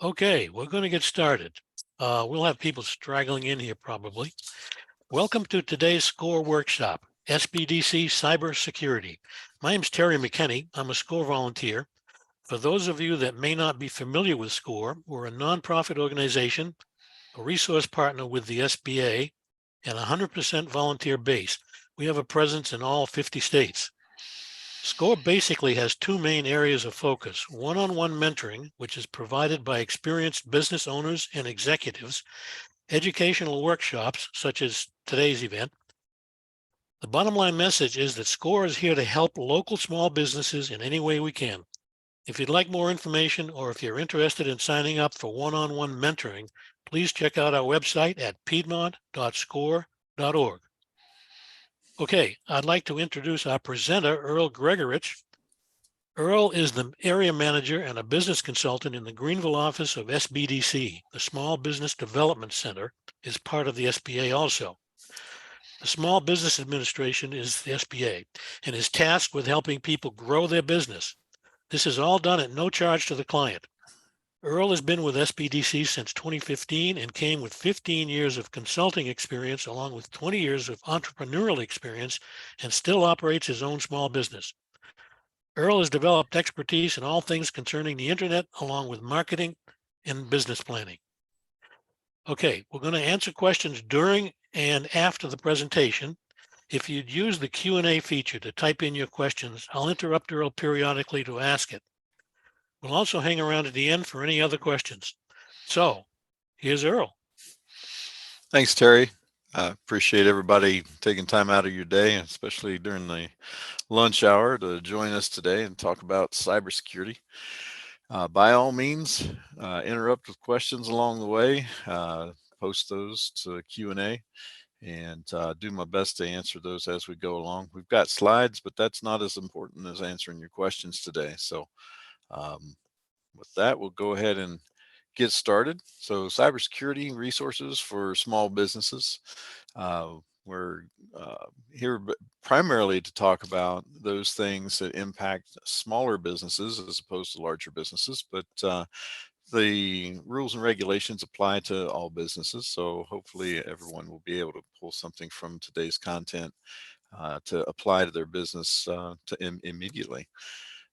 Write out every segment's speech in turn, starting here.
Okay, we're going to get started. We'll have people straggling in here probably. Welcome to today's SCORE workshop, SBDC Cybersecurity. My name's Terry McKinney. I'm a SCORE volunteer. For those of you that may not be familiar with SCORE, we're a nonprofit organization, a resource partner with the SBA, and 100% volunteer base. We have a presence in all 50 states. SCORE basically has two main areas of focus: one-on-one mentoring, which is provided by experienced business owners and executives, educational workshops, such as today's event. The bottom line message is that SCORE is here to help local small businesses in any way we can. If you'd like more information, or if you're interested in signing up for one-on-one mentoring, please check out our website at piedmont.score.org. Okay, I'd like to introduce our presenter, Earl Gregorich. Earl is the area manager and a business consultant in the Greenville office of SBDC. The Small Business Development Center is part of the SBA also. The Small Business Administration is the SBA and is tasked with helping people grow their business. This is all done at no charge to the client. Earl has been with SBDC since 2015 and came with 15 years of consulting experience along with 20 years of entrepreneurial experience and still operates his own small business. Earl has developed expertise in all things concerning the internet along with marketing and business planning. Okay, we're going to answer questions during and after the presentation. If you'd use the Q&A feature to type in your questions, I'll interrupt Earl periodically to ask it. We'll also hang around at the end for any other questions. So here's Earl. Thanks, Terry. I appreciate everybody taking time out of your day, especially during the lunch hour, to join us today and talk about cybersecurity. By all means, interrupt with questions along the way. Post those to Q&A and do my best to answer those as we go along. We've got slides, but that's not as important as answering your questions today. So with that, we'll go ahead and get started. So cybersecurity resources for small businesses. We're here primarily to talk about those things that impact smaller businesses as opposed to larger businesses, but the rules and regulations apply to all businesses. So hopefully everyone will be able to pull something from today's content to apply to their business immediately.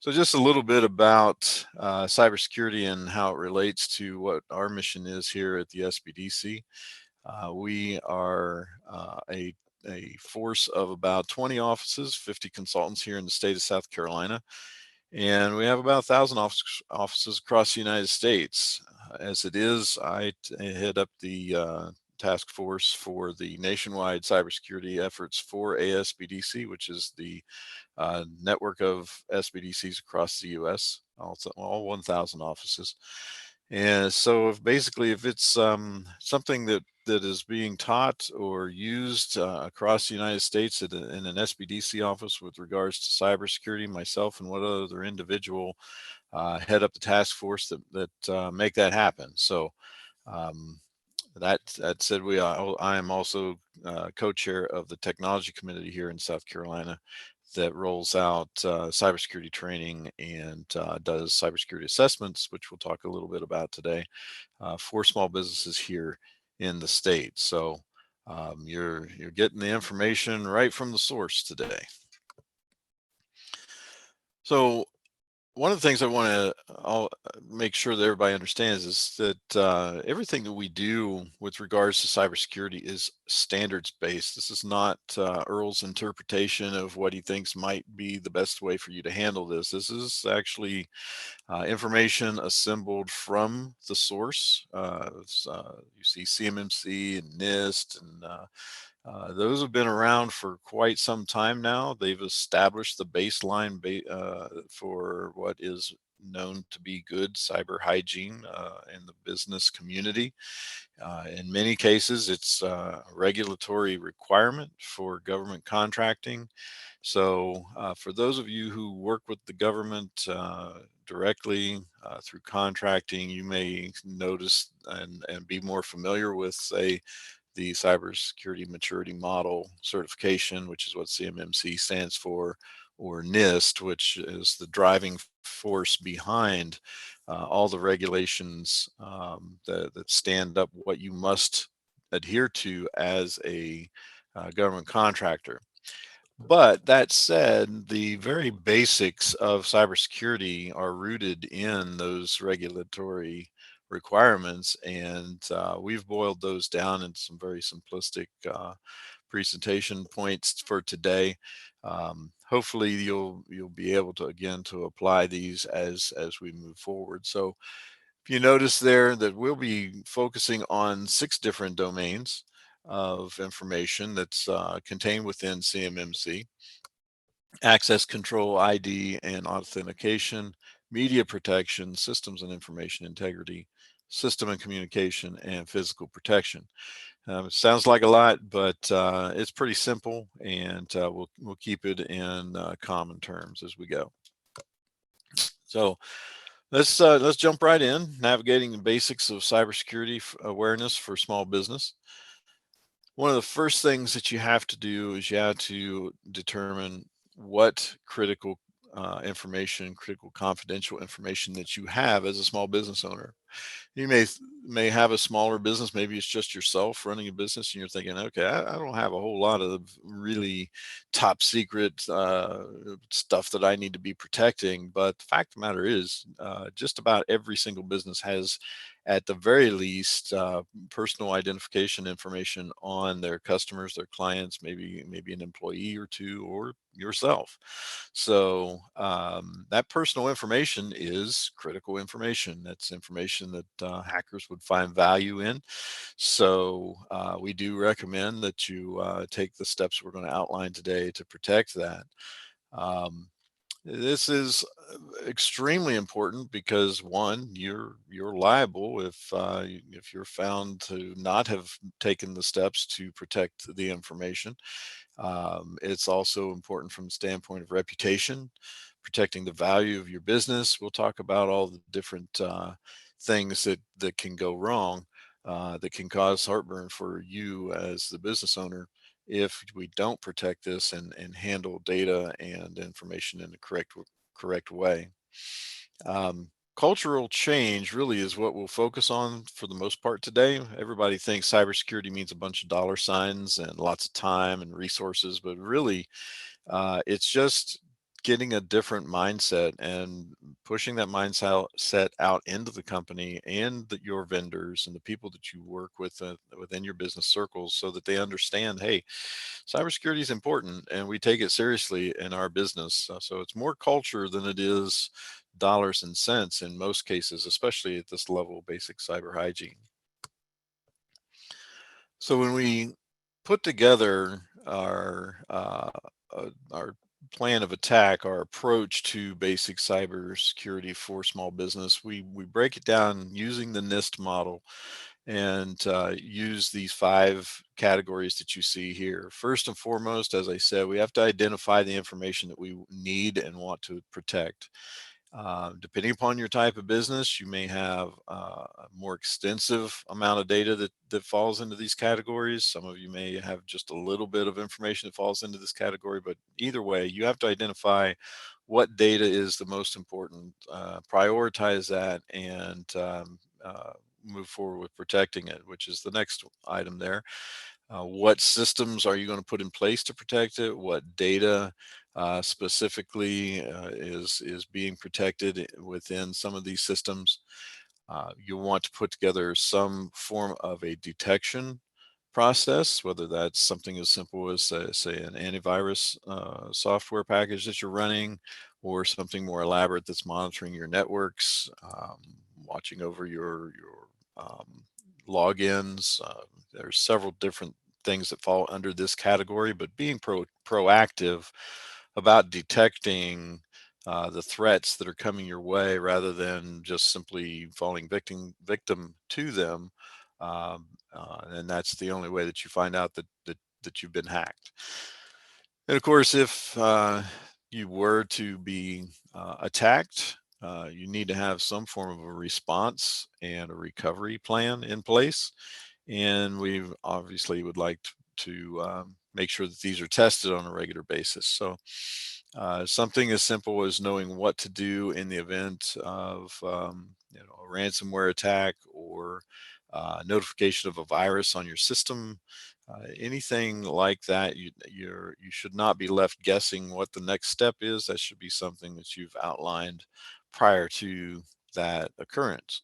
So just a little bit about cybersecurity and how it relates to what our mission is here at the SBDC. We are a force of about 20 offices, 50 consultants here in the state of South Carolina, and we have about 1,000 offices across the United States. As it is, I head up the task force for the nationwide cybersecurity efforts for ASBDC, which is the network of SBDCs across the U.S., all 1,000 offices. And so if it's something that is being taught or used across the United States in an SBDC office with regards to cybersecurity, myself and one other individual head up the task force that make that happen. So that said, I am also co-chair of the technology committee here in South Carolina that rolls out cybersecurity training and does cybersecurity assessments, which we'll talk a little bit about today, for small businesses here in the state. So you're getting the information right from the source today. So One of the things I want to I'll make sure that everybody understands is that everything that we do with regards to cybersecurity is standards based. This is not Earl's interpretation of what he thinks might be the best way for you to handle this. This is actually information assembled from the source. You see CMMC and NIST and those have been around for quite some time now. They've established the baseline for what is known to be good cyber hygiene in the business community. In many cases, it's a regulatory requirement for government contracting. So, for those of you who work with the government directly through contracting, you may notice and be more familiar with, say, the Cybersecurity Maturity Model certification, which is what CMMC stands for, or NIST, which is the driving force behind all the regulations that stand up what you must adhere to as a government contractor. But that said, the very basics of cybersecurity are rooted in those regulatory requirements, and we've boiled those down into some very simplistic presentation points for today. Hopefully, you'll be able to again to apply these as we move forward. So, if you notice there that we'll be focusing on 6 different domains of information that's contained within CMMC: access control, ID and authentication, media protection, systems and information integrity, system and communication, and physical protection. It sounds like a lot, but it's pretty simple, and we'll keep it in common terms as we go. So let's jump right in. Navigating the basics of cybersecurity awareness for small business. One of the first things that you have to do is you have to determine what critical confidential information that you have as a small business owner. You may have a smaller business. Maybe it's just yourself running a business, and you're thinking, okay, I don't have a whole lot of really top secret stuff that I need to be protecting. But the fact of the matter is, just about every single business has, at the very least, personal identification information on their customers, their clients, maybe an employee or two, or yourself. So that personal information is critical information. That's information that hackers would find value in. So we do recommend that you take the steps we're going to outline today to protect that. Um, this is extremely important because, one, you're liable if you're found to not have taken the steps to protect the information. It's also important from the standpoint of reputation, protecting the value of your business. We'll talk about all the different things that can go wrong, that can cause heartburn for you as the business owner if we don't protect this and handle data and information in the correct way. Cultural change really is what we'll focus on for the most part today. Everybody thinks cybersecurity means a bunch of dollar signs and lots of time and resources, but really, it's just getting a different mindset and pushing that mindset set out into the company and your vendors and the people that you work with within your business circles, so that they understand, hey, cybersecurity is important and we take it seriously in our business. So it's more culture than it is dollars and cents in most cases, especially at this level of basic cyber hygiene. So when we put together our plan of attack, our approach to basic cybersecurity for small business, we break it down using the NIST model, and use these 5 categories that you see here. First and foremost, as I said, we have to identify the information that we need and want to protect. Depending upon your type of business, you may have a more extensive amount of data that falls into these categories. Some of you may have just a little bit of information that falls into this category, but either way, you have to identify what data is the most important, prioritize that, and move forward with protecting it, which is the next item there. What systems are you going to put in place to protect it? What data? specifically is being protected within some of these systems. You'll want to put together some form of a detection process, whether that's something as simple as, say an antivirus software package that you're running, or something more elaborate that's monitoring your networks, watching over your logins. There's several different things that fall under this category, but being proactive about detecting the threats that are coming your way rather than just simply falling victim to them. And that's the only way that you find out that you've been hacked. And of course, if you were to be attacked, you need to have some form of a response and a recovery plan in place. And we obviously would like to make sure that these are tested on a regular basis. So something as simple as knowing what to do in the event of a ransomware attack, or notification of a virus on your system, anything like that. You should not be left guessing what the next step is. That should be something that you've outlined prior to that occurrence.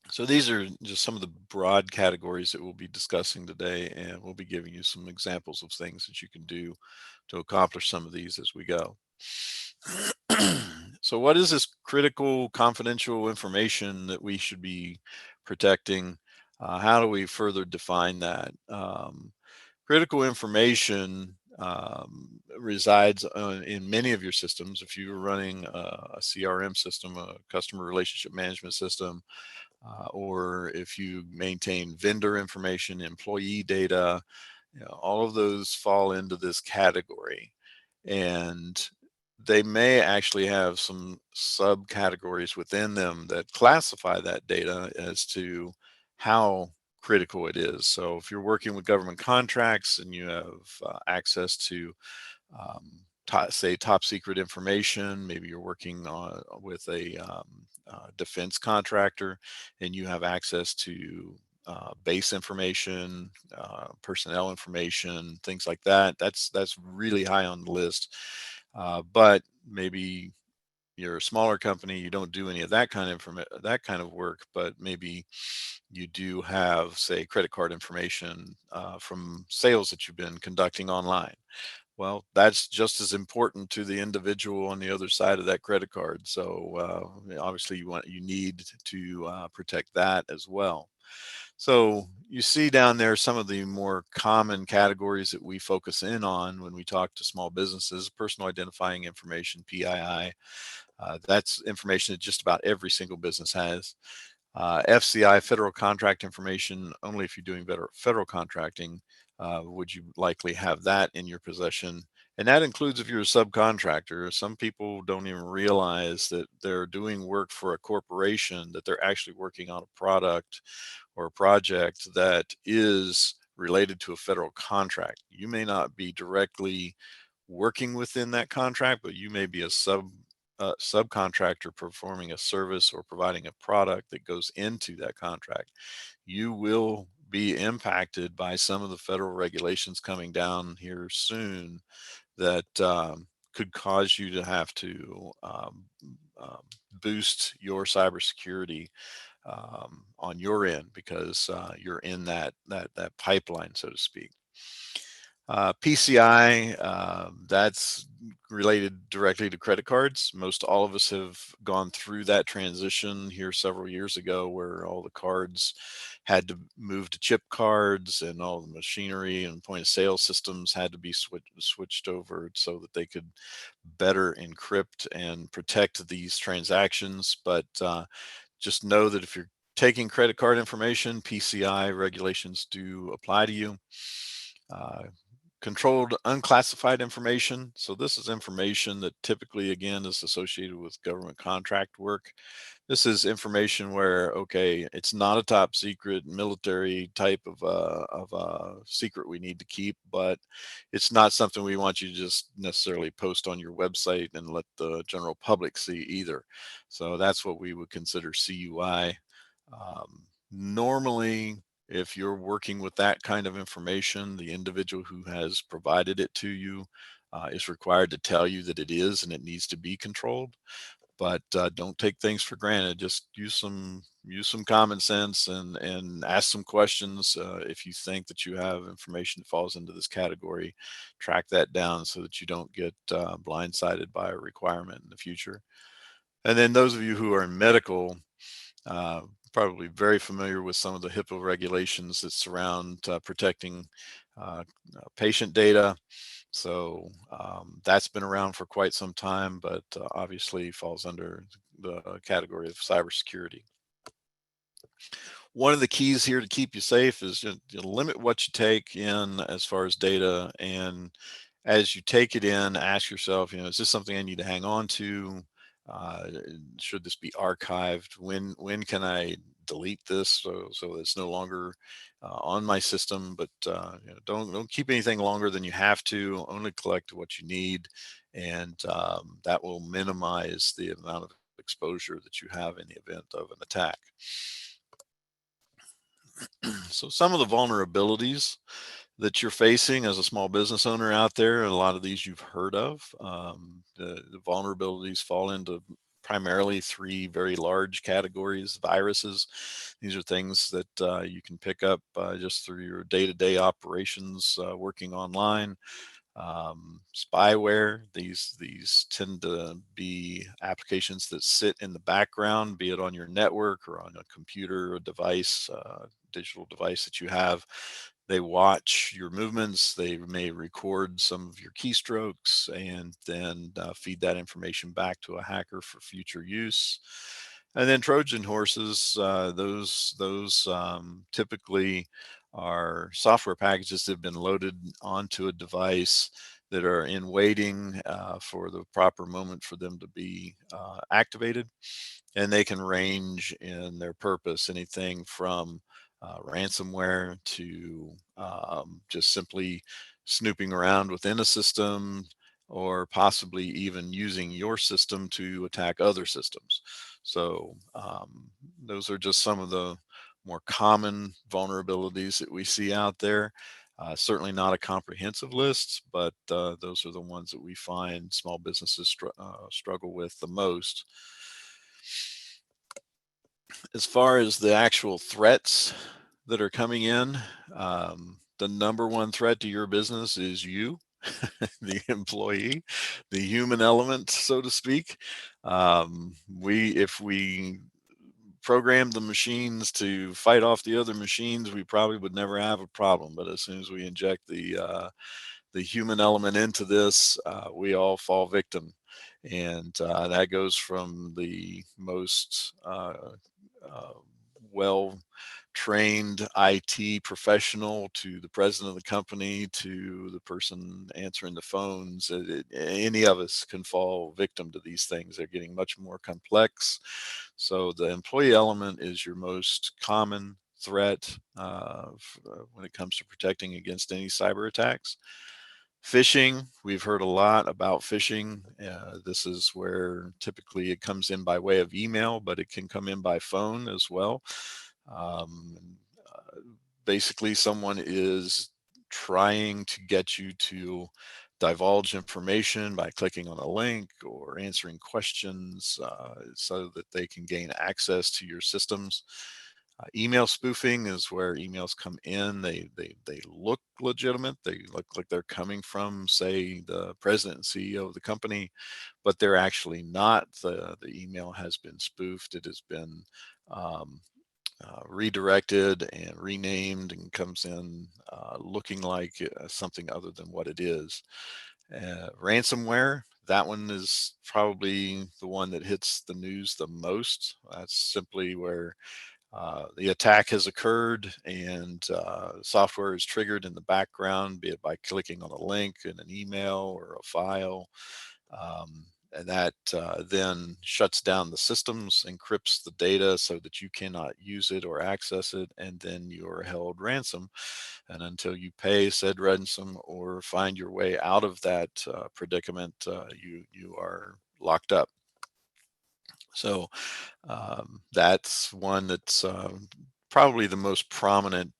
So these are just some of the broad categories that we'll be discussing today, and we'll be giving you some examples of things that you can do to accomplish some of these as we go. So what is this critical confidential information that we should be protecting? How do we further define that? Critical information resides in many of your systems. If you're running a CRM system, a customer relationship management system, or if you maintain vendor information, employee data, all of those fall into this category. And they may actually have some subcategories within them that classify that data as to how critical it is. So if you're working with government contracts and you have access to say top secret information, maybe you're working with a defense contractor and you have access to base information, personnel information, things like that. That's really high on the list. But maybe you're a smaller company, you don't do any of that kind of work, but maybe you do have, say, credit card information from sales that you've been conducting online. Well, that's just as important to the individual on the other side of that credit card. So obviously you need to protect that as well. So you see down there some of the more common categories that we focus in on when we talk to small businesses: personal identifying information, PII. That's information that just about every single business has. FCI, federal contract information, only if you're doing better federal contracting would you likely have that in your possession. And that includes if you're a subcontractor. Some people don't even realize that they're doing work for a corporation, that they're actually working on a product or a project that is related to a federal contract. You may not be directly working within that contract, but you may be a subcontractor performing a service or providing a product that goes into that contract. You will be impacted by some of the federal regulations coming down here soon that could cause you to have to boost your cybersecurity on your end, because you're in that pipeline, so to speak. PCI, that's related directly to credit cards. Most all of us have gone through that transition here several years ago, where all the cards had to move to chip cards, and all the machinery and point of sale systems had to be switched over so that they could better encrypt and protect these transactions. But just know that if you're taking credit card information, PCI regulations do apply to you. Uh, Controlled unclassified information. So this is information that typically, again, is associated with government contract work. This is information where, okay, it's not a top secret military type of secret we need to keep, but it's not something we want you to just necessarily post on your website and let the general public see either. So that's what we would consider CUI. Normally, if you're working with that kind of information, the individual who has provided it to you is required to tell you that it is and it needs to be controlled. But don't take things for granted. Just use some common sense and ask some questions. If you think that you have information that falls into this category, track that down so that you don't get blindsided by a requirement in the future. And then those of you who are in medical, uh, probably very familiar with some of the HIPAA regulations that surround protecting uh, patient data. So that's been around for quite some time, but obviously falls under the category of cybersecurity. One of the keys here to keep you safe is you limit what you take in as far as data. And as you take it in, ask yourself, is this something I need to hang on to? Uh, should this be archived? When can I delete this so it's no longer on my system? But don't keep anything longer than you have to. Only collect what you need, and that will minimize the amount of exposure that you have in the event of an attack. So some of the vulnerabilities that you're facing as a small business owner out there, and a lot of these you've heard of, the vulnerabilities fall into primarily three very large categories. Viruses, these are things that you can pick up just through your day-to-day operations working online. Spyware, these tend to be applications that sit in the background, be it on your network or on a computer or device, digital device that you have. They watch your movements, they may record some of your keystrokes, and then feed that information back to a hacker for future use. And then Trojan horses, those typically are software packages that have been loaded onto a device that are in waiting for the proper moment for them to be activated. And they can range in their purpose, anything from ransomware to just simply snooping around within a system, or possibly even using your system to attack other systems. So those are just some of the more common vulnerabilities that we see out there. Certainly not a comprehensive list, but those are the ones that we find small businesses struggle with the most. As far as the actual threats that are coming in, the number one threat to your business is you, the employee, the human element, so to speak. If we programmed the machines to fight off the other machines, we probably would never have a problem. But as soon as we inject the human element into this, we all fall victim. And that goes from the most uh, well trained IT professional to the president of the company to the person answering the phones. Any of us can fall victim to these things. They're getting much more complex. So the employee element is your most common threat when it comes to protecting against any cyber attacks. Phishing, we've heard a lot about phishing. This is where typically it comes in by way of email, but it can come in by phone as well. Um, Basically, someone is trying to get you to divulge information by clicking on a link or answering questions so that they can gain access to your systems. Email spoofing is where emails come in. They look legitimate. They look like they're coming from, say, the president and CEO of the company, but they're actually not. The email has been spoofed. It has been um, redirected and renamed and comes in looking like something other than what it is. Ransomware, that one is probably the one that hits the news the most. That's simply where the attack has occurred and software is triggered in the background, be it by clicking on a link in an email or a file. And that then shuts down the systems, encrypts the data so that you cannot use it or access it, and then you're held ransom. And until you pay said ransom or find your way out of that predicament, you are locked up. So that's one that's probably the most prominent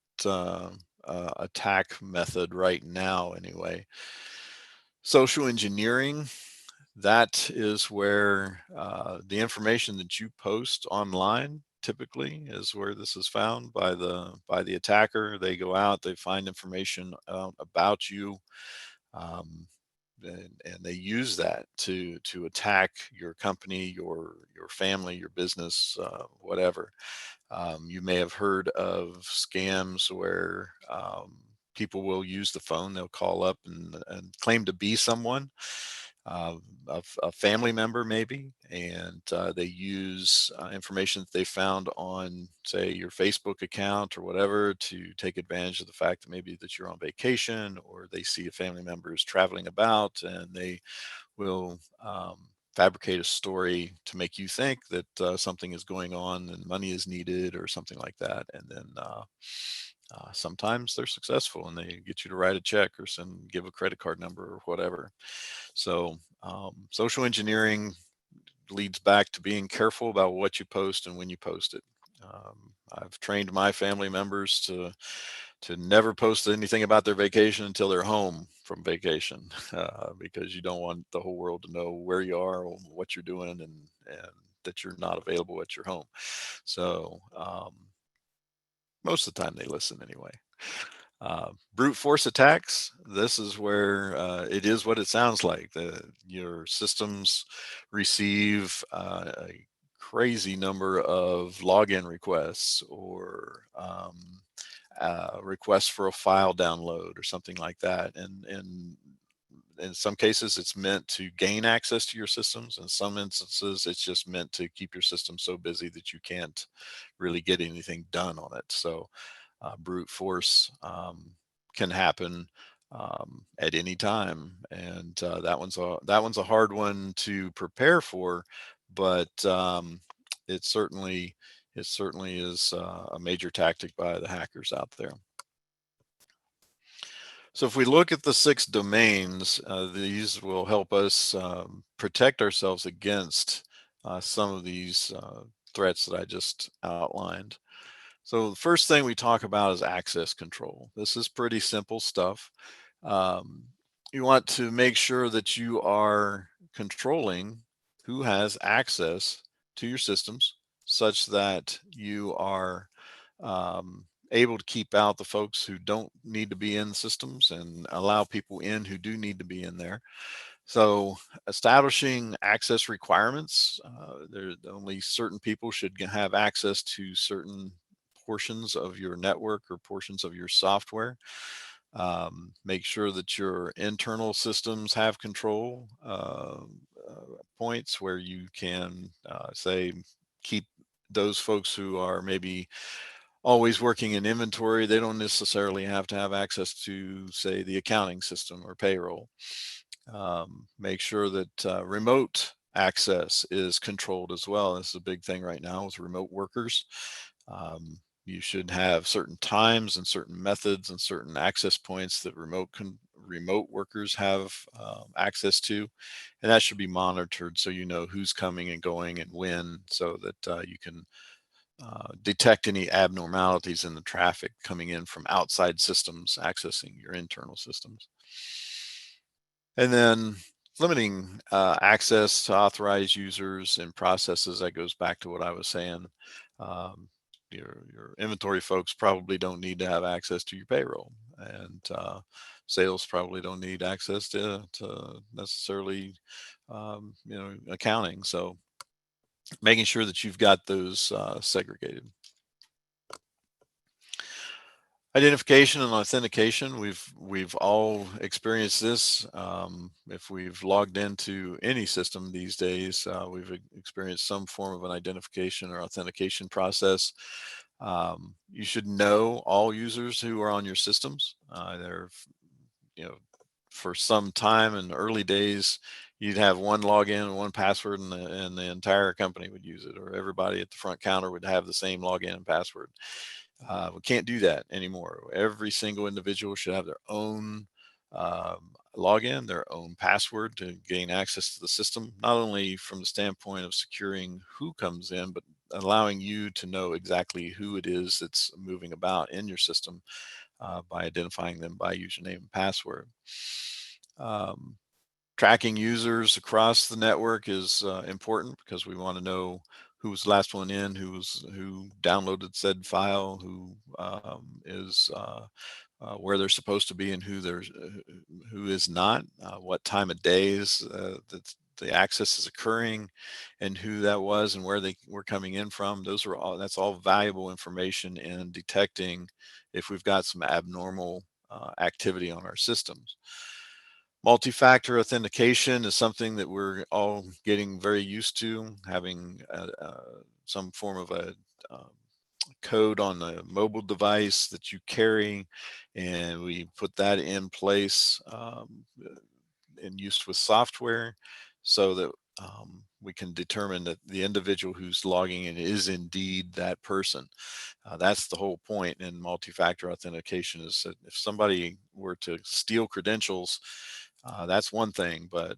attack method right now, anyway. Social engineering, that is where the information that you post online typically is where this is found by the attacker. They go out, they find information about you, um, and they use that to attack your company, your family, your business, whatever. You may have heard of scams where people will use the phone. They'll call up and claim to be someone, uh, a family member maybe, and they use information that they found on, say, your Facebook account or whatever, to take advantage of the fact that maybe that you're on vacation, or they see a family member is traveling about, and they will fabricate a story to make you think that something is going on and money is needed or something like that. And then sometimes they're successful and they get you to write a check or give a credit card number or whatever. So social engineering leads back to being careful about what you post and when you post it. I've trained my family members to never post anything about their vacation until they're home from vacation, because you don't want the whole world to know where you are or what you're doing, and that you're not available at your home. So most of the time they listen anyway. Brute force attacks. This is where it is what it sounds like. Your systems receive a crazy number of login requests, or requests for a file download or something like that. And in some cases, it's meant to gain access to your systems. In some instances, it's just meant to keep your system so busy that you can't really get anything done on it. So brute force can happen at any time, and that one's a hard one to prepare for, but it certainly it certainly is a major tactic by the hackers out there. So if we look at the 6 domains, these will help us protect ourselves against some of these threats that I just outlined. So the first thing we talk about is access control. This is pretty simple stuff. Um, you want to make sure that you are controlling who has access to your systems, such that you are able to keep out the folks who don't need to be in systems and allow people in who do need to be in there. So establishing access requirements, there only certain people should have access to certain portions of your network or portions of your software. Make sure that your internal systems have control points where you can say keep those folks who are maybe always working in inventory. They don't necessarily have to have access to, say, the accounting system or payroll. Make sure that remote access is controlled as well. This is a big thing right now with remote workers. You should have certain times and certain methods and certain access points that remote workers have access to, and that should be monitored so you know who's coming and going and when, so that you can detect any abnormalities in the traffic coming in from outside systems accessing your internal systems. And then limiting access to authorized users and processes. That goes back to what I was saying. Um, your inventory folks probably don't need to have access to your payroll, and sales probably don't need access to necessarily accounting. So making sure that you've got those segregated. Identification and authentication. We've all experienced this. If we've logged into any system these days, we've experienced some form of an identification or authentication process. You should know all users who are on your systems. You know, for some time in the early days, you'd have one login and one password, and the entire company would use it, or everybody at the front counter would have the same login and password. We can't do that anymore. Every single individual should have their own login, their own password to gain access to the system, not only from the standpoint of securing who comes in, but allowing you to know exactly who it is that's moving about in your system by identifying them by username and password. Um, Tracking users across the network is important because we want to know who was the last one in, who downloaded said file, who is where they're supposed to be, and who is not, what time of day is that the access is occurring, and who that was, and where they were coming in from. That's all valuable information in detecting if we've got some abnormal activity on our systems. Multi-factor authentication is something that we're all getting very used to, having some form of a um, code on the mobile device that you carry, and we put that in place in use with software so that we can determine that the individual who's logging in is indeed that person. That's the whole point in multi-factor authentication, is that if somebody were to steal credentials, that's one thing, but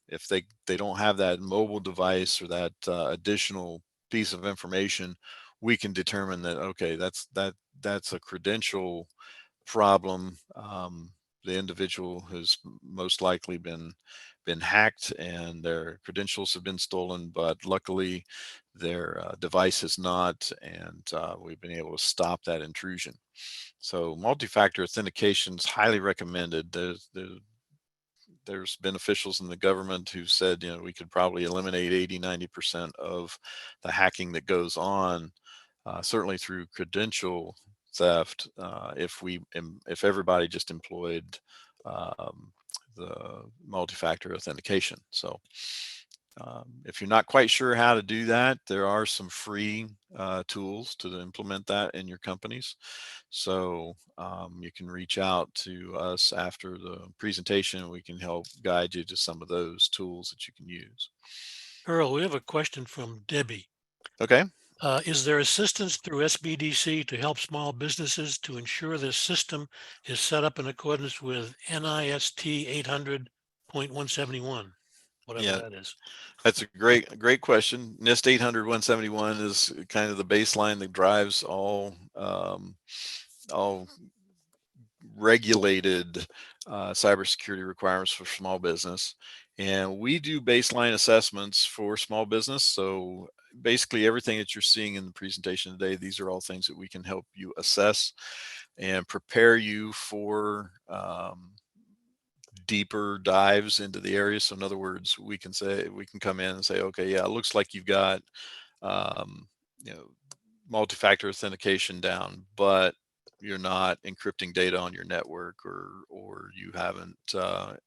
if they don't have that mobile device or that additional piece of information, we can determine that, okay, that's a credential problem. The individual has most likely been hacked and their credentials have been stolen, but luckily their device has not, and we've been able to stop that intrusion. So multi-factor authentication is highly recommended. There's been officials in the government who said, we could probably eliminate 80-90% of the hacking that goes on, certainly through credential theft, if everybody just employed um, the multi-factor authentication. So if you're not quite sure how to do that, there are some free tools to implement that in your companies. So you can reach out to us after the presentation. We can help guide you to some of those tools that you can use. Earl, we have a question from Debbie. Okay. Is there assistance through SBDC to help small businesses to ensure this system is set up in accordance with NIST 800.171, whatever Yeah, that is? that's a great question. NIST 800-171 is kind of the baseline that drives all regulated cybersecurity requirements for small business. And we do baseline assessments for small business. So basically everything that you're seeing in the presentation today, these are all things that we can help you assess and prepare you for deeper dives into the area. So in other words, we can come in and say, okay, yeah, it looks like you've got um, you know multi-factor authentication down, but you're not encrypting data on your network, or you haven't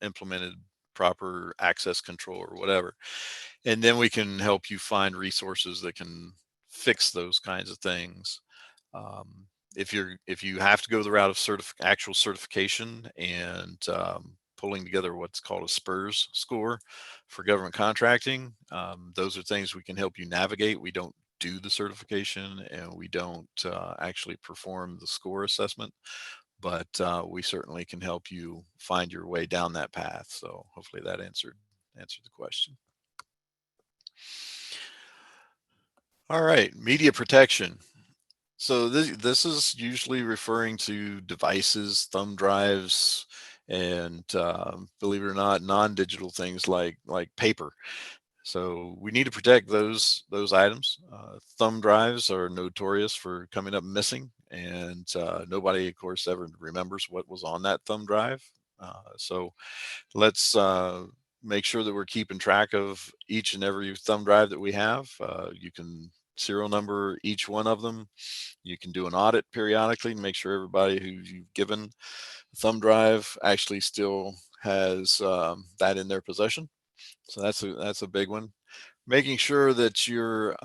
implemented proper access control or whatever. And then we can help you find resources that can fix those kinds of things. Um, if you have to go the route of actual certification and pulling together what's called a SPURS score for government contracting, those are things we can help you navigate. We don't do the certification, and we don't actually perform the score assessment, but we certainly can help you find your way down that path. So hopefully that answered the question. All right, media protection. So this is usually referring to devices, thumb drives, and believe it or not, non-digital things like paper. So we need to protect those items. Thumb drives are notorious for coming up missing, and nobody, of course, ever remembers what was on that thumb drive. So let's make sure that we're keeping track of each and every thumb drive that we have. You can serial number each one of them. You can do an audit periodically and make sure everybody who you've given a thumb drive actually still has that in their possession. So that's a big one. Making sure that you're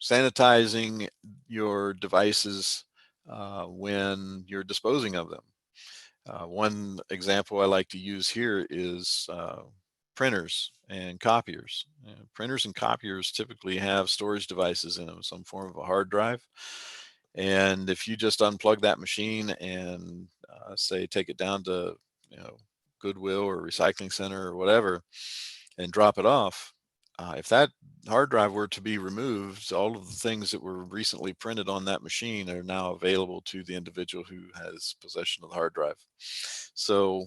sanitizing your devices when you're disposing of them. One example I like to use here is printers and copiers. Printers and copiers typically have storage devices in them, some form of a hard drive. And if you just unplug that machine and say take it down to you know Goodwill or recycling center or whatever and drop it off, if that hard drive were to be removed, all of the things that were recently printed on that machine are now available to the individual who has possession of the hard drive. So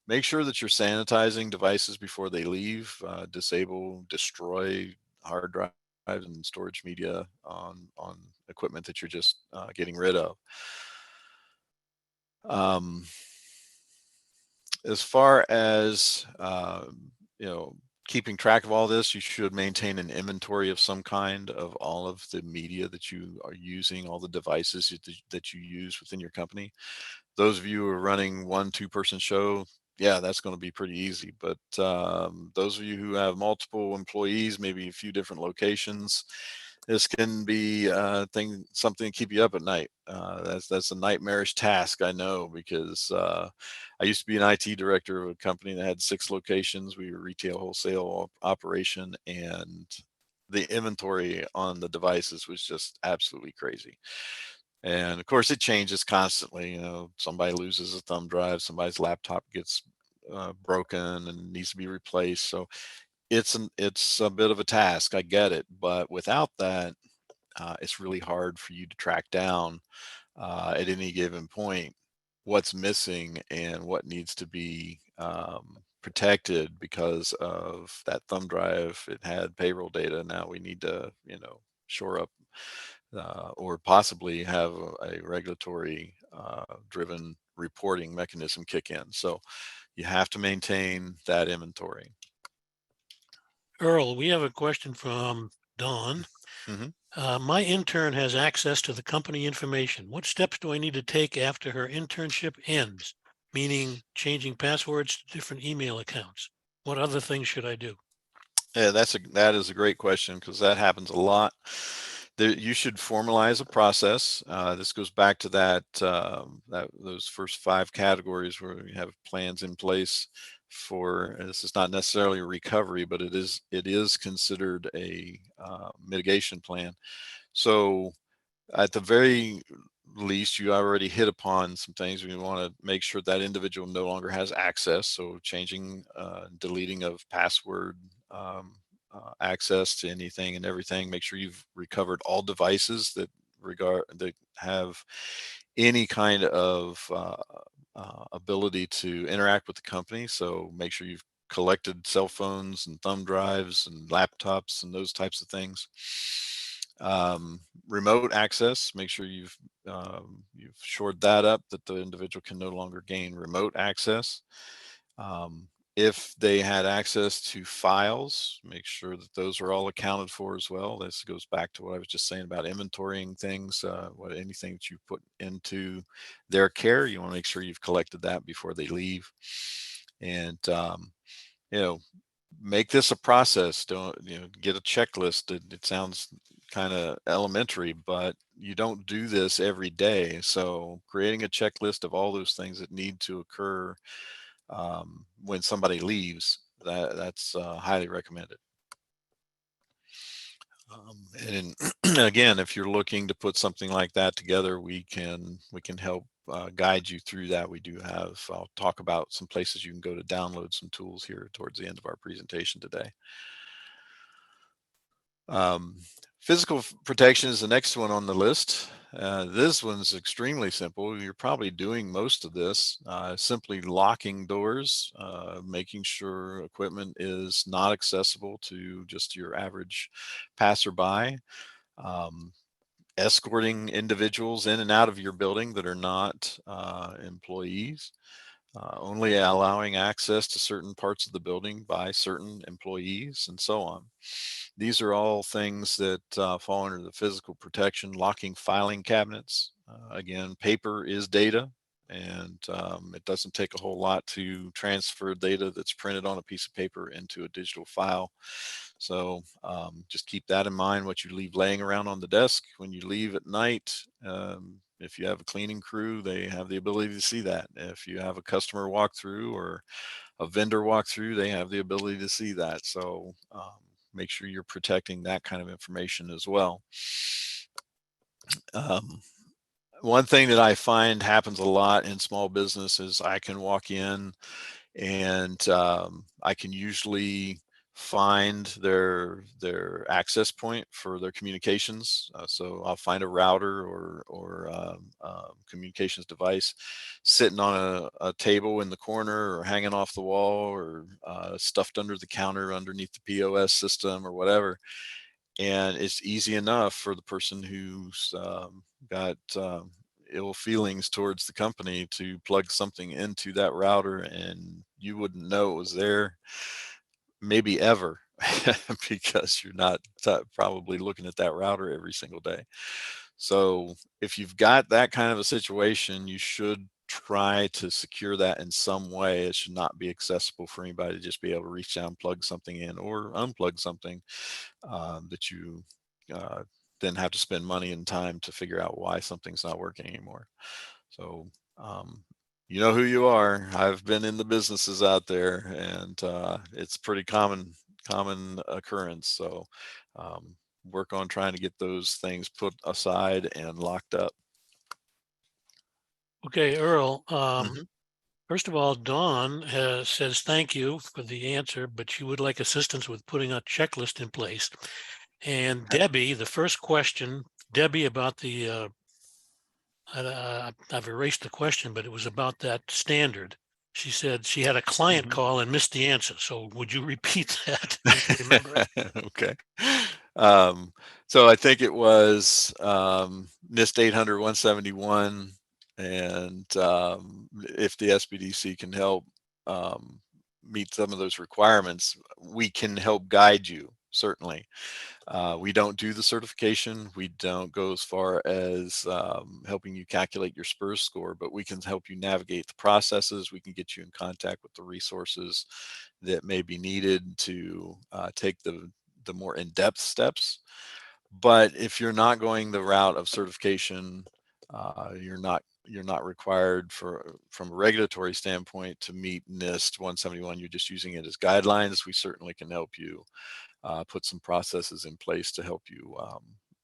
make sure that you're sanitizing devices before they leave. Disable, destroy hard drives and storage media on equipment that you're just getting rid of. Um, as far as keeping track of all this, you should maintain an inventory of some kind of all of the media that you are using, all the devices that you use within your company. Those of you who are running 1-2 person show, yeah, that's going to be pretty easy. But those of you who have multiple employees, maybe a few different locations, this can be something to keep you up at night. That's a nightmarish task, I know, because I used to be an IT director of a company that had 6 locations. We were a retail wholesale operation, and the inventory on the devices was just absolutely crazy. And of course, it changes constantly. Somebody loses a thumb drive, somebody's laptop gets broken and needs to be replaced. So it's a bit of a task. I get it, but without that, it's really hard for you to track down at any given point what's missing and what needs to be protected because of that thumb drive. It had payroll data. Now we need to, shore up or possibly have a regulatory driven reporting mechanism kick in. So you have to maintain that inventory. Earl, we have a question from Dawn. hmm My intern has access to the company information. What steps do I need to take after her internship ends? Meaning changing passwords to different email accounts. What other things should I do? Yeah, that is a great question because that happens a lot. You should formalize a process. This goes back to those first 5 categories where you have plans in place for. This is not necessarily a recovery, but it is considered a mitigation plan. So at the very least, you already hit upon some things. We want to make sure that individual no longer has access. So changing, deleting of password access to anything and everything. Make sure you've recovered all devices that have any kind of ability to interact with the company. So make sure you've collected cell phones and thumb drives and laptops and those types of things. Remote access, make sure you've shored that up, that the individual can no longer gain remote access. Um, if they had access to files, make sure that those are all accounted for as well. This goes back to what I was just saying about inventorying things. Anything that you put into their care, you want to make sure you've collected that before they leave. And you know, make this a process. Don't get a checklist. It sounds kind of elementary, but you don't do this every day. So creating a checklist of all those things that need to occur when somebody leaves, that's highly recommended. And again, if you're looking to put something like that together, we can help guide you through that. I'll talk about some places you can go to download some tools here towards the end of our presentation today. Um, Physical protection is the next one on the list. This one's extremely simple. You're probably doing most of this. Simply locking doors, making sure equipment is not accessible to just your average passerby, um, escorting individuals in and out of your building that are not employees, only allowing access to certain parts of the building by certain employees, and so on. These are all things that fall under the physical protection. Locking filing cabinets. Again, paper is data, and it doesn't take a whole lot to transfer data that's printed on a piece of paper into a digital file. So just keep that in mind, what you leave laying around on the desk when you leave at night. If you have a cleaning crew, they have the ability to see that. If you have a customer walk through or a vendor walk through, they have the ability to see that. So make sure you're protecting that kind of information as well. Um, One thing that I find happens a lot in small business is I can walk in and I can usually find their access point for their communications. So I'll find a router or communications device sitting on a table in the corner or hanging off the wall or stuffed under the counter underneath the POS system or whatever. And it's easy enough for the person who's got ill feelings towards the company to plug something into that router and you wouldn't know it was there, maybe ever, because you're not probably looking at that router every single day. So if you've got that kind of a situation, you should try to secure that in some way. It should not be accessible for anybody to just be able to reach down, plug something in, or unplug something that you uh, then have to spend money and time to figure out why something's not working anymore. So um, you know who you are. I've been in the businesses out there, and it's pretty common occurrence. So work on trying to get those things put aside and locked up. Okay, Earl. Hmm. First of all, Dawn says thank you for the answer, but she would like assistance with putting a checklist in place. And Debbie, the first question, Debbie, about the I've erased the question, but it was about that standard. She said she had a client Hmm. call and missed the answer. So would you repeat that if you remember it? Okay. Um, so I think it was NIST 800-171, and if the SBDC can help meet some of those requirements, we can help guide you, certainly. We don't do the certification. We don't go as far as helping you calculate your SPURS score, but we can help you navigate the processes. We can get you in contact with the resources that may be needed to take the more in-depth steps. But if you're not going the route of certification, you're not required for from a regulatory standpoint to meet NIST 171. You're just using it as guidelines. We certainly can help you put some processes in place to help you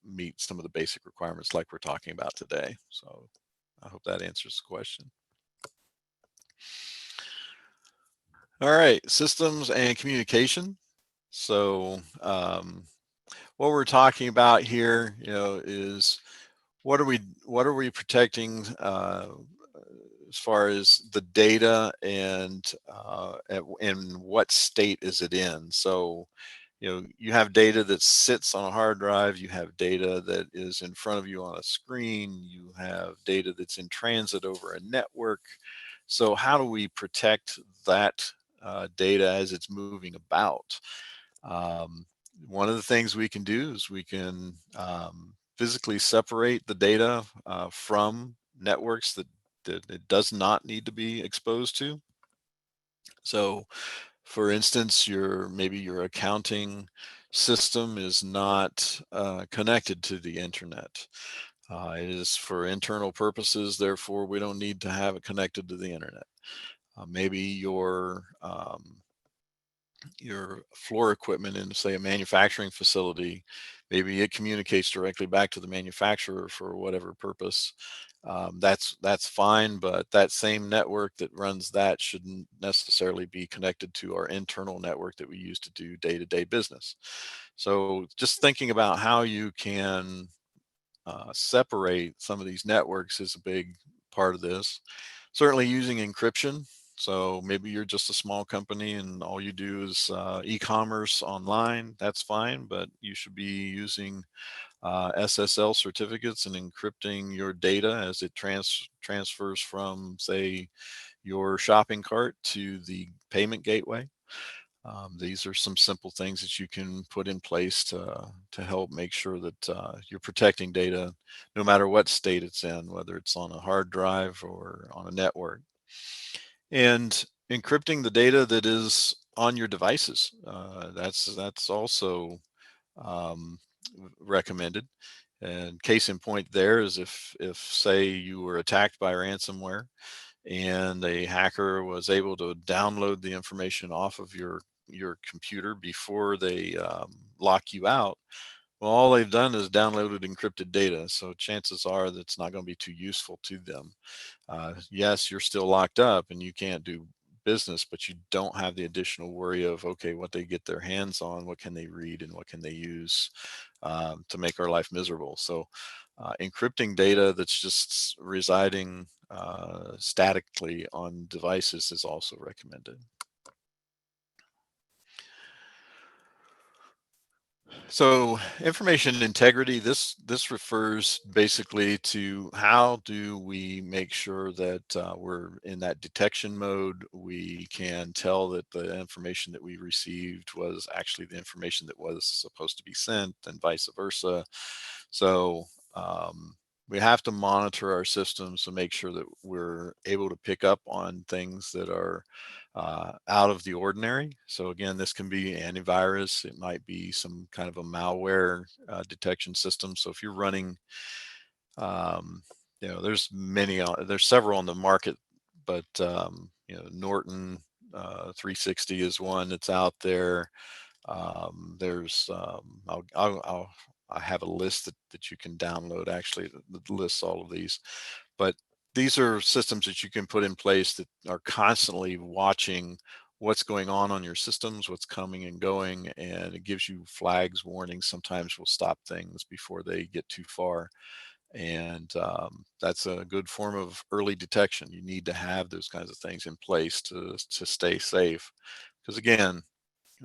meet some of the basic requirements like we're talking about today. So I hope that answers the question. All right, systems and communication. So what we're talking about here, is what are we protecting as far as the data and what state is it in? So you have data that sits on a hard drive, you have data that is in front of you on a screen, you have data that's in transit over a network. So how do we protect that data as it's moving about? um, One of the things we can do is we can physically separate the data from networks that it does not need to be exposed to. So for instance, maybe your accounting system is not connected to the internet. It is for internal purposes, therefore we don't need to have it connected to the internet. Maybe your floor equipment in, say, a manufacturing facility, maybe it communicates directly back to the manufacturer for whatever purpose. That's fine, but that same network that runs that shouldn't necessarily be connected to our internal network that we use to do day-to-day business. So just thinking about how you can separate some of these networks is a big part of this. Certainly using encryption. So maybe you're just a small company and all you do is e-commerce online. That's fine, but you should be using SSL certificates and encrypting your data as it transfers from, say, your shopping cart to the payment gateway. These are some simple things that you can put in place to help make sure that you're protecting data no matter what state it's in, whether it's on a hard drive or on a network. And encrypting the data that is on your devices. That's also um, recommended. And case in point there is if say you were attacked by ransomware and a hacker was able to download the information off of your computer before they lock you out. Well, all they've done is downloaded encrypted data, so chances are that's not going to be too useful to them. Yes, you're still locked up and you can't do business, but you don't have the additional worry of, okay, what they get their hands on, what can they read and what can they use to make our life miserable. So encrypting data that's just residing statically on devices is also recommended. So information integrity, this refers basically to how do we make sure that we're in that detection mode. We can tell that the information that we received was actually the information that was supposed to be sent, and vice versa. So we have to monitor our systems to make sure that we're able to pick up on things that are out of the ordinary. So again, this can be antivirus. It might be some kind of a malware detection system. So if you're running, um, there's several on the market, but Norton 360 is one that's out there. There's I have a list that you can download actually that lists all of these, but these are systems that you can put in place that are constantly watching what's going on your systems, what's coming and going, and it gives you flags, warnings. Sometimes will stop things before they get too far, and that's a good form of early detection. You need to have those kinds of things in place to stay safe, because again,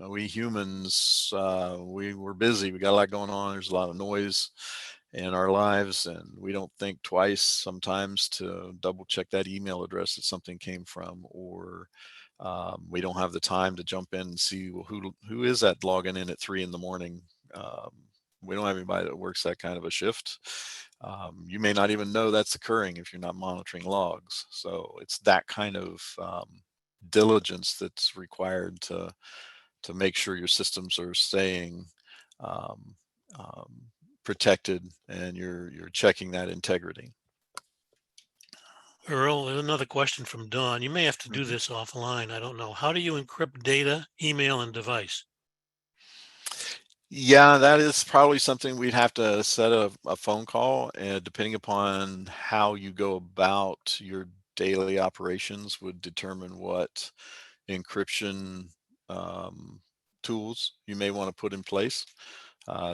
we humans, we're busy. We got a lot going on. There's a lot of noise in our lives, and we don't think twice sometimes to double check that email address that something came from, or we don't have the time to jump in and see, well, who is that logging in at 3 in the morning. Um, we don't have anybody that works that kind of a shift. You may not even know that's occurring if you're not monitoring logs. So it's that kind of diligence that's required to make sure your systems are staying um, um, protected, and you're checking that integrity. Earl, another question from Don. You may have to do Mhm. this offline. I don't know. How do you encrypt data, email, and device? Yeah, that is probably something we'd have to set a phone call, and depending upon how you go about your daily operations would determine what encryption um, tools you may want to put in place.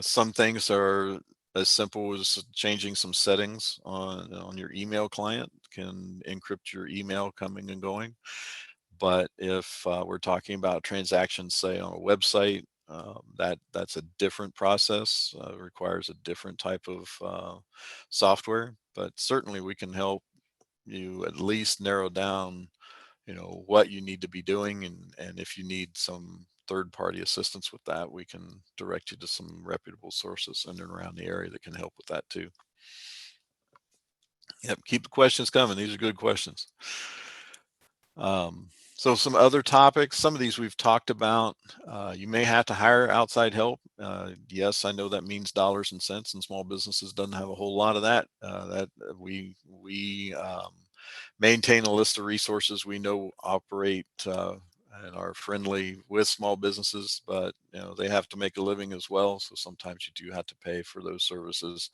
Some things are as simple as changing some settings on your email client can encrypt your email coming and going. But if we're talking about transactions, say on a website, that's a different process. Requires a different type of software. But certainly, we can help you at least narrow down, what you need to be doing, and if you need some third party assistance with that, we can direct you to some reputable sources in and around the area that can help with that too. Yep, keep the questions coming. These are good questions. So some other topics, some of these we've talked about. You may have to hire outside help. Yes, I know that means dollars and cents, and small businesses doesn't have a whole lot of that. That we maintain a list of resources we know operate and are friendly with small businesses, but they have to make a living as well. So sometimes you do have to pay for those services.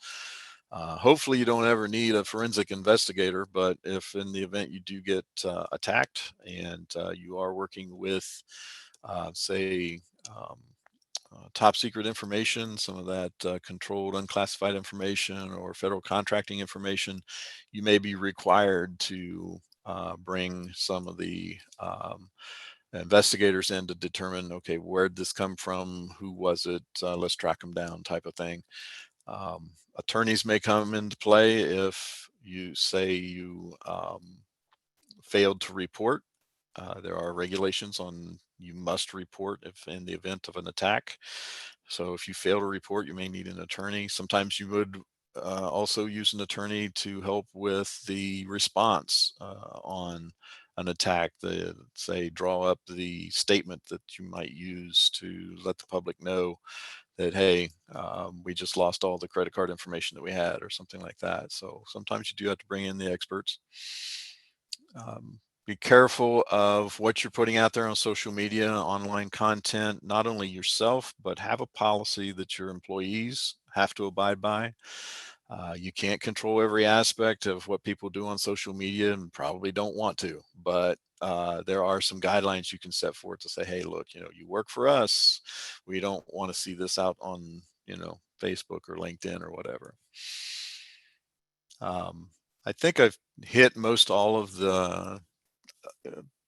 Hopefully you don't ever need a forensic investigator, but if in the event you do get attacked and you are working with, say, um, top secret information, some of that controlled unclassified information or federal contracting information, you may be required to bring some of the investigators in to determine, okay, where did this come from? Who was it? Let's track them down, type of thing. Attorneys may come into play if you say you failed to report. There are regulations on you must report if in the event of an attack. So if you fail to report, you may need an attorney. Sometimes you would also use an attorney to help with the response on an attack. The say draw up the statement that you might use to let the public know that, hey, we just lost all the credit card information that we had, or something like that. So sometimes you do have to bring in the experts. Be careful of what you're putting out there on social media, online content, not only yourself, but have a policy that your employees have to abide by. You can't control every aspect of what people do on social media, and probably don't want to, but there are some guidelines you can set forth to say, hey, look, you work for us. We don't want to see this out on, Facebook or LinkedIn or whatever. I think I've hit most all of the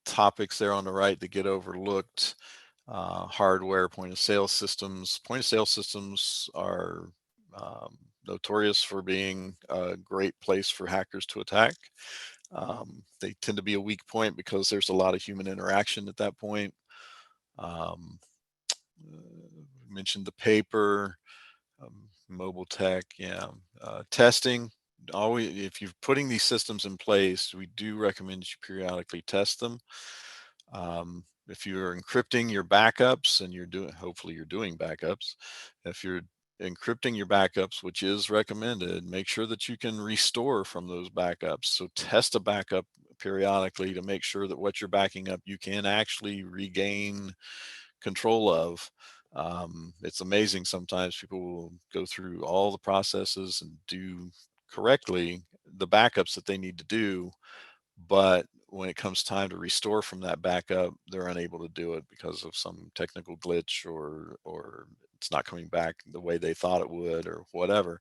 topics there on the right that get overlooked. Hardware, point of sale systems. Point of sale systems are notorious for being a great place for hackers to attack. They tend to be a weak point because there's a lot of human interaction at that point. Mentioned the paper, mobile tech, yeah. Testing, always, if you're putting these systems in place, we do recommend that you periodically test them. If you're encrypting your backups, and hopefully you're doing backups, if you're encrypting your backups, which is recommended, make sure that you can restore from those backups. So test a backup periodically to make sure that what you're backing up, you can actually regain control of. It's amazing, sometimes people will go through all the processes and do correctly the backups that they need to do, but when it comes time to restore from that backup, they're unable to do it because of some technical glitch, or it's not coming back the way they thought it would, or whatever.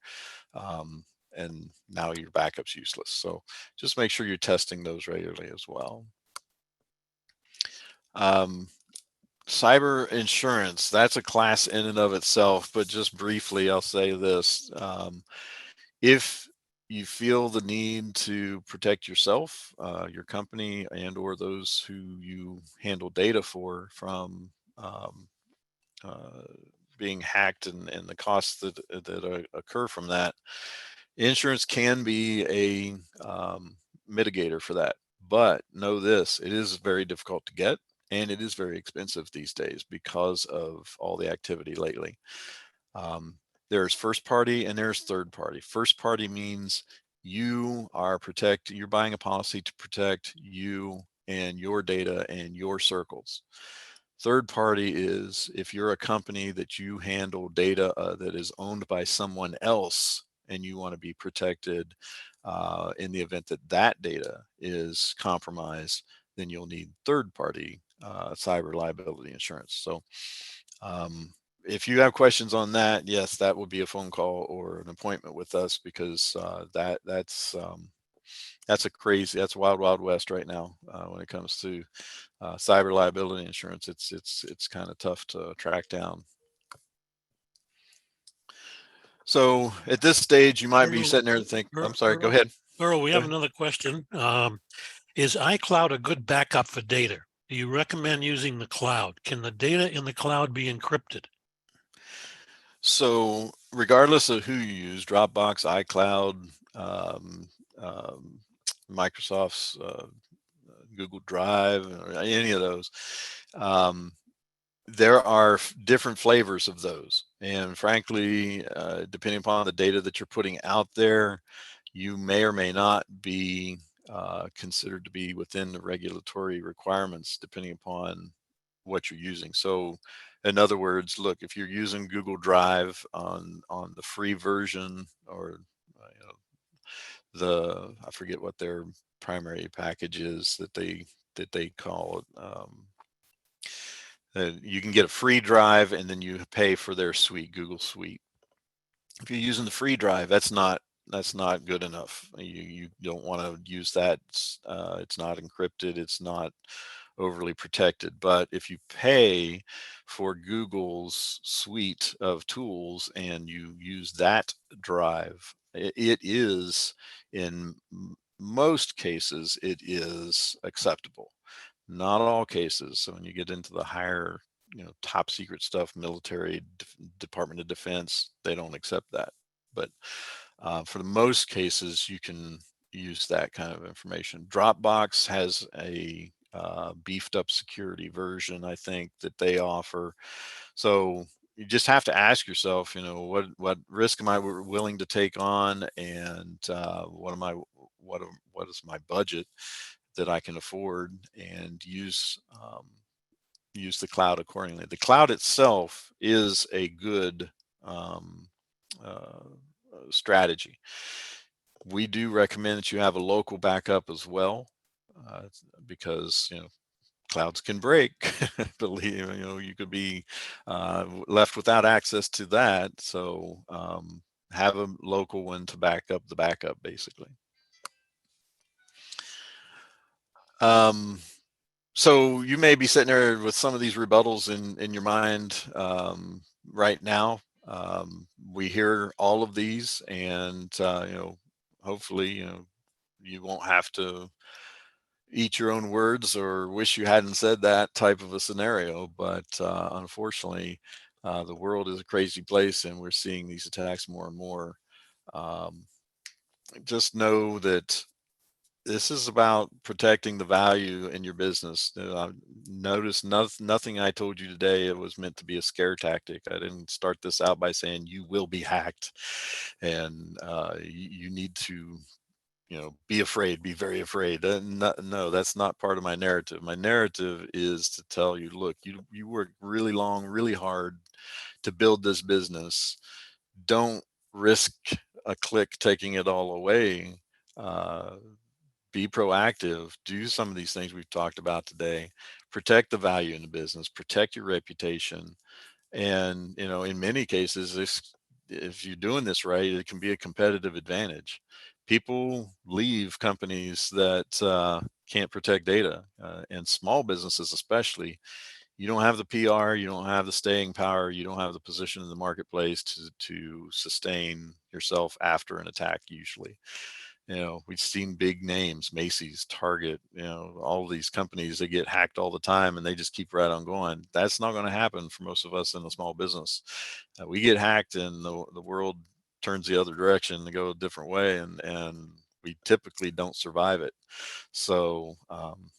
And now your backup's useless. So just make sure you're testing those regularly as well. Cyber insurance, that's a class in and of itself, but just briefly, I'll say this. If you feel the need to protect yourself, your company, and or those who you handle data for from um, uh, being hacked, and the costs that occur from that, insurance can be a mitigator for that. But know this, it is very difficult to get, and it is very expensive these days because of all the activity lately. Um, there's first party and there's third party. First party means you're buying a policy to protect you and your data and your circles. Third party is if you're a company that you handle data that is owned by someone else, and you want to be protected in the event that that data is compromised, then you'll need third party cyber liability insurance. So if you have questions on that, yes, that would be a phone call or an appointment with us, because that's a wild, wild west right now when it comes to cyber liability insurance. It's kind of tough to track down. So at this stage, you might be Earl, sitting there and think, I'm sorry, go Earl, ahead. Earl, we Go have ahead. another question. Is iCloud a good backup for data? Do you recommend using the cloud? Can the data in the cloud be encrypted? So regardless of who you use, Dropbox, iCloud, um, Microsoft's Google Drive, or any of those, um, there are different flavors of those. And frankly, depending upon the data that you're putting out there, you may or may not be considered to be within the regulatory requirements, depending upon what you're using. So in other words, look, if you're using Google Drive on the free version, or I forget what their primary package is that they call it. You can get a free drive, and then you pay for their suite, Google Suite. If you're using the free drive, that's not good enough. You don't want to use that. It's not encrypted. It's not overly protected. But if you pay for Google's suite of tools and you use that drive, it is, in most cases, it is acceptable. Not all cases. So when you get into the higher, top secret stuff, military, Department of Defense, they don't accept that. But for the most cases, you can use that kind of information. Dropbox has a beefed up security version, I think, that they offer. So you just have to ask yourself, what risk am I willing to take on, and what is my budget that I can afford, and use the cloud accordingly. The cloud itself is a good um, uh, strategy. We do recommend that you have a local backup as well. because clouds can break. Believe you could be left without access to that. So have a local one to back up the backup, basically. Um, so you may be sitting there with some of these rebuttals in your mind right now. We hear all of these, and hopefully, you won't have to eat your own words or wish you hadn't said that type of a scenario. But unfortunately, the world is a crazy place, and we're seeing these attacks more and more. Um, just know that this is about protecting the value in your business. Notice nothing I told you today, it was meant to be a scare tactic. I didn't start this out by saying you will be hacked, and you need to be afraid, be very afraid. No, that's not part of my narrative. My narrative is to tell you, look, you worked really long, really hard to build this business. Don't risk a click taking it all away. Uh, be proactive. Do some of these things we've talked about today. Protect the value in the business. Protect your reputation. And in many cases, if you're doing this right, it can be a competitive advantage. People leave companies that can't protect data, and small businesses especially. You don't have the PR, you don't have the staying power, you don't have the position in the marketplace to sustain yourself after an attack. Usually, we've seen big names, Macy's, Target, all these companies that get hacked all the time and they just keep right on going. That's not going to happen for most of us in a small business. We get hacked and the world turns the other direction to go a different way, and we typically don't survive it. So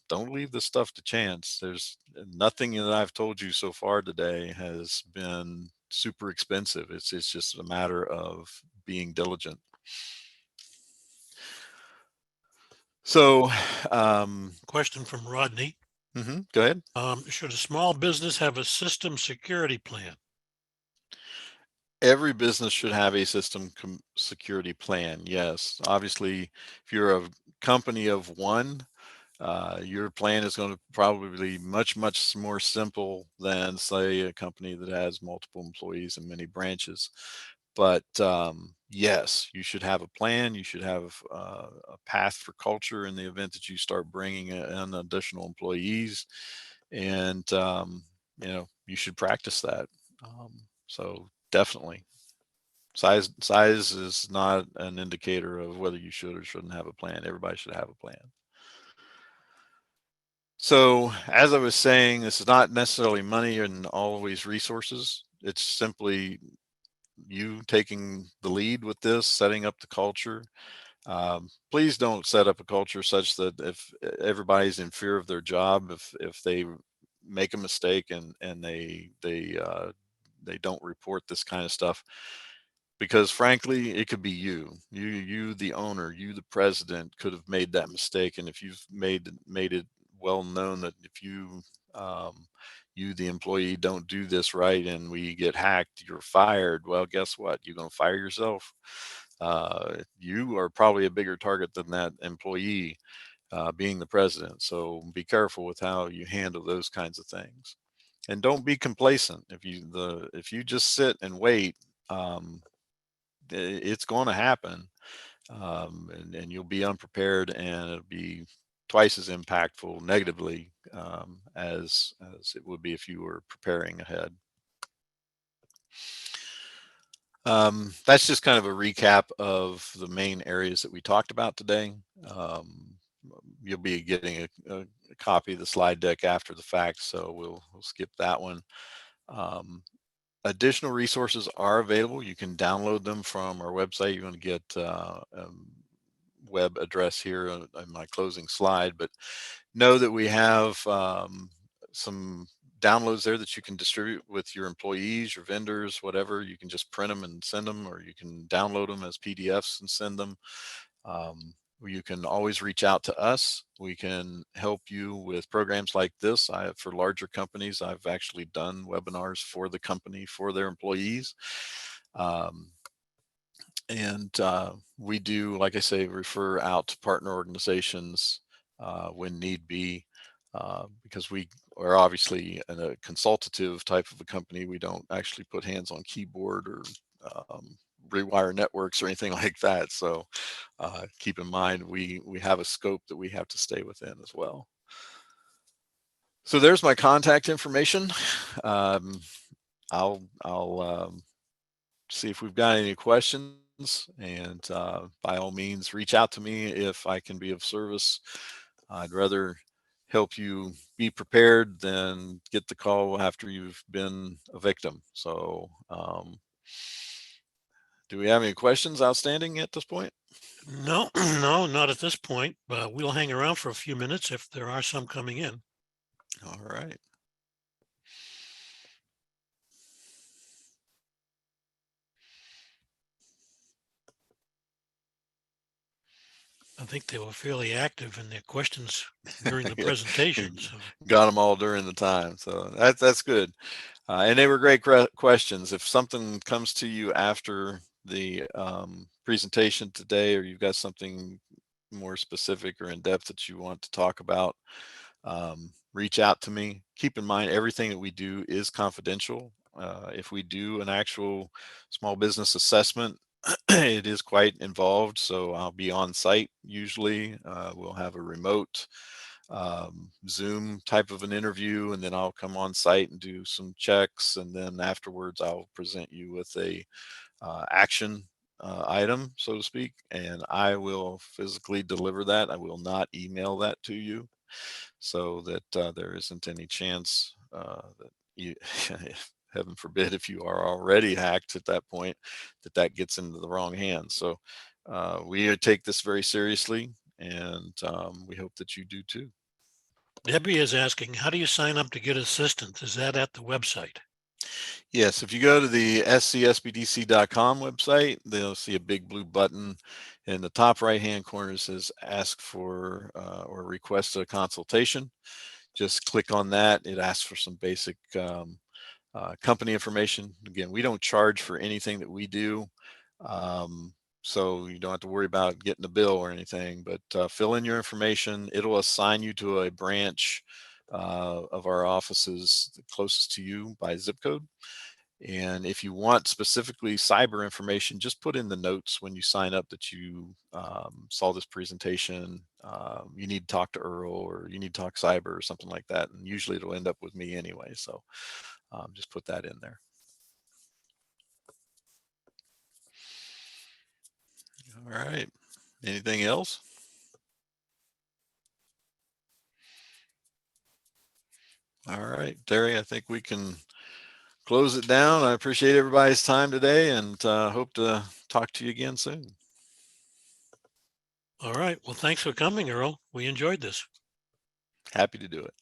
don't leave this stuff to chance. There's nothing that I've told you so far today has been super expensive. It's just a matter of being diligent. So, Question from Rodney. go ahead. Should a small business have a system security plan? Every business should have a system security plan. Yes, obviously, if you're a company of one, your plan is going to probably be much more simple than, say, a company that has multiple employees and many branches. But yes, you should have a plan. You should have a path for culture in the event that you start bringing in additional employees, and you should practice that. So definitely, size is not an indicator of whether you should or shouldn't have a plan. Everybody should have a plan. So, as I was saying, this is not necessarily money and always resources. It's simply you taking the lead with this, setting up the culture. Please don't set up a culture such that if everybody's in fear of their job, if they make a mistake and they don't report this kind of stuff, because frankly it could be you the owner, you the president could have made that mistake. And if you've made it well known that if um, you the employee don't do this right and we get hacked, you're fired. Well, guess what, you're going to fire yourself. You are probably a bigger target than that employee, being the president. So be careful with how you handle those kinds of things, and don't be complacent. If you just sit and wait, um, it's going to happen, and you'll be unprepared, and it'll be twice as impactful negatively, as it would be if you were preparing ahead. That's just kind of a recap of the main areas that we talked about today. Um, you'll be getting a copy of the slide deck after the fact, so we'll skip that one. Um, Additional resources are available. You can download them from our website. You're going to get web address here on my closing slide, but know that we have some downloads there that you can distribute with your employees, your vendors, whatever. You can just print them and send them, or you can download them as PDFs and send them. You can always reach out to us. We can help you with programs like this. For larger companies, I've actually done webinars for the company, for their employees. Um, and we do, like I say, refer out to partner organizations when need be, because we are obviously a consultative type of a company. We don't actually put hands on keyboard or rewire networks or anything like that. So keep in mind, we have a scope that we have to stay within as well. So there's my contact information. Um, I'll see if we've got any questions, and by all means, reach out to me if I can be of service. I'd rather help you be prepared than get the call after you've been a victim. So, do we have any questions outstanding at this point? No, no, not at this point, but we'll hang around for a few minutes if there are some coming in. All right. I think they were fairly active in their questions during the presentation. So, Got them all during the time, so that's good. And they were great questions. If something comes to you after the presentation today, or you've got something more specific or in depth that you want to talk about, reach out to me. Keep in mind, everything that we do is confidential. If we do an actual small business assessment, it is quite involved. So I'll be on site usually. We'll have a remote Zoom type of an interview, and then I'll come on site and do some checks. And then afterwards, I'll present you with a action item, so to speak, and I will physically deliver that. I will not email that to you, so that there isn't any chance that you, heaven forbid, if you are already hacked at that point, that gets into the wrong hands. So we take this very seriously, and we hope that you do too. Debbie is asking, how do you sign up to get assistance? Is that at the website? Yes, if you go to the scsbdc.com website, they'll see a big blue button in the top right hand corner. It says ask for or request a consultation. Just click on that. It asks for some basic company information. Again, we don't charge for anything that we do. So you don't have to worry about getting a bill or anything, but fill in your information. It'll assign you to a branch of our offices closest to you by zip code. And if you want specifically cyber information, just put in the notes when you sign up that you saw this presentation. You need to talk to Earl, or you need to talk cyber or something like that. And usually it'll end up with me anyway. So just put that in there. All right. Anything else? All right, Terry, I think we can close it down. I appreciate everybody's time today, and hope to talk to you again soon. All right. Well, thanks for coming, Earl. We enjoyed this. Happy to do it.